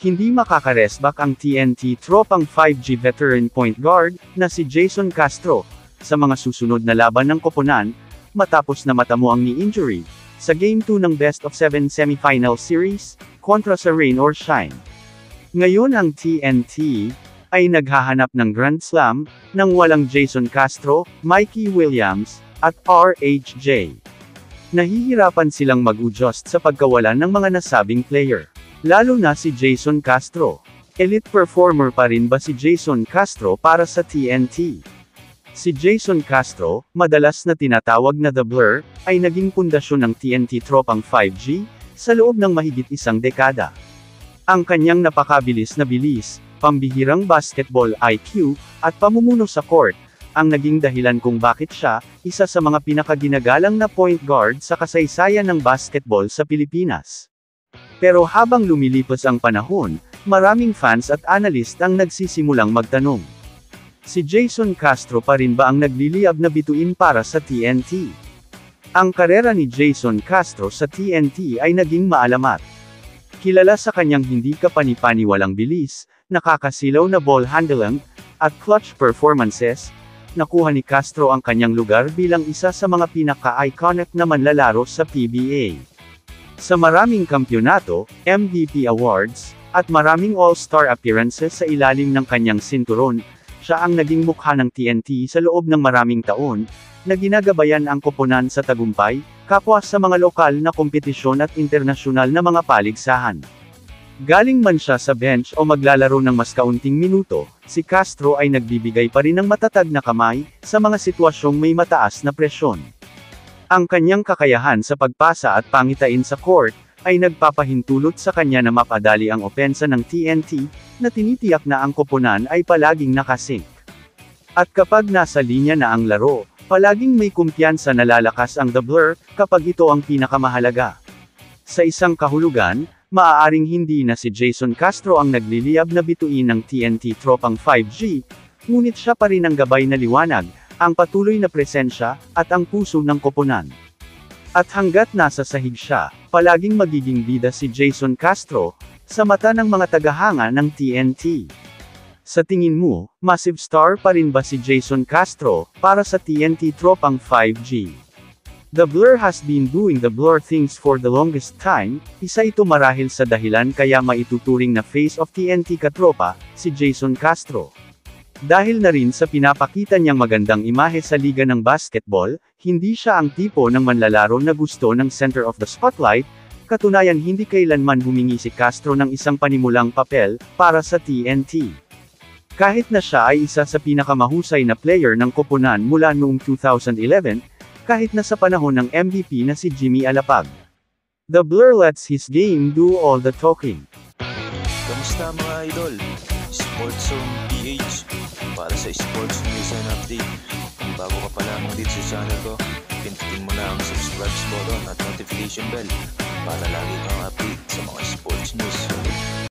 Hindi makakaresback ang TNT tropang 5G veteran point guard na si Jason Castro sa mga susunod na laban ng koponan, matapos na matamo ang knee injury sa Game 2 ng Best of 7 semifinal series kontra sa Rain or Shine. Ngayon ang TNT ay naghahanap ng Grand Slam nang walang Jason Castro, Mikey Williams, at RHJ. Nahihirapan silang mag-adjust sa pagkawalan ng mga nasabing player. Lalo na si Jason Castro. Elite performer pa rin ba si Jason Castro para sa TNT? Si Jason Castro, madalas na tinatawag na The Blur, ay naging pundasyon ng TNT tropang 5G, sa loob ng mahigit isang dekada. Ang kanyang napakabilis na bilis, pambihirang basketball IQ, at pamumuno sa court, ang naging dahilan kung bakit siya, isa sa mga pinakaginagalang na point guard sa kasaysayan ng basketball sa Pilipinas. Pero habang lumilipas ang panahon, maraming fans at analyst ang nagsisimulang magtanong. Si Jason Castro pa rin ba ang nagliliyab na bituin para sa TNT? Ang karera ni Jason Castro sa TNT ay naging maalamat. Kilala sa kanyang hindi kapani-paniwalang bilis, nakakasilaw na ball handling, at clutch performances. Nakuha ni Castro ang kanyang lugar bilang isa sa mga pinaka-iconic na manlalaro sa PBA. Sa maraming kampyonato, MVP awards, at maraming all-star appearances sa ilalim ng kanyang sinturon, siya ang naging mukha ng TNT sa loob ng maraming taon, na ginagabayan ang koponan sa tagumpay, kapwa sa mga lokal na kompetisyon at internasyonal na mga paligsahan. Galing man siya sa bench o maglalaro ng mas kaunting minuto, si Castro ay nagbibigay pa rin ng matatag na kamay, sa mga sitwasyong may mataas na presyon. Ang kanyang kakayahan sa pagpasa at pangitain sa court, ay nagpapahintulot sa kanya na mapadali ang opensa ng TNT, na tinitiyak na ang koponan ay palaging nakasync. At kapag nasa linya na ang laro, palaging may kumpiyansa na lalakas ang The Blur, kapag ito ang pinakamahalaga. Sa isang kahulugan, maaaring hindi na si Jason Castro ang nagliliyab na bituin ng TNT tropang 5G, ngunit siya pa rin ang gabay na liwanag, ang patuloy na presensya, at ang puso ng koponan. At hanggat nasa sahig siya, palaging magiging bida si Jason Castro, sa mata ng mga tagahanga ng TNT. Sa tingin mo, massive star pa rin ba si Jason Castro, para sa TNT tropang 5G? The Blur has been doing the Blur things for the longest time, isa ito marahil sa dahilan kaya maituturing na face of TNT katropa, si Jason Castro. Dahil na rin sa pinapakita niyang magandang imahe sa liga ng basketball, hindi siya ang tipo ng manlalaro na gusto ng center of the spotlight, katunayan hindi kailanman humingi si Castro ng isang panimulang papel, para sa TNT. Kahit na siya ay isa sa pinakamahusay na player ng koponan mula noong 2011, kahit na sa panahon ng MVP na si Jimmy Alapag. The Blur lets his game do all the talking. Kamusta mga idol? Sports Zone PH para sa sports news and update. Kung bago ka pa lamang dito sa channel ko, pindutin mo na ang subscribe button at notification bell para lagi kang update sa mga sports news.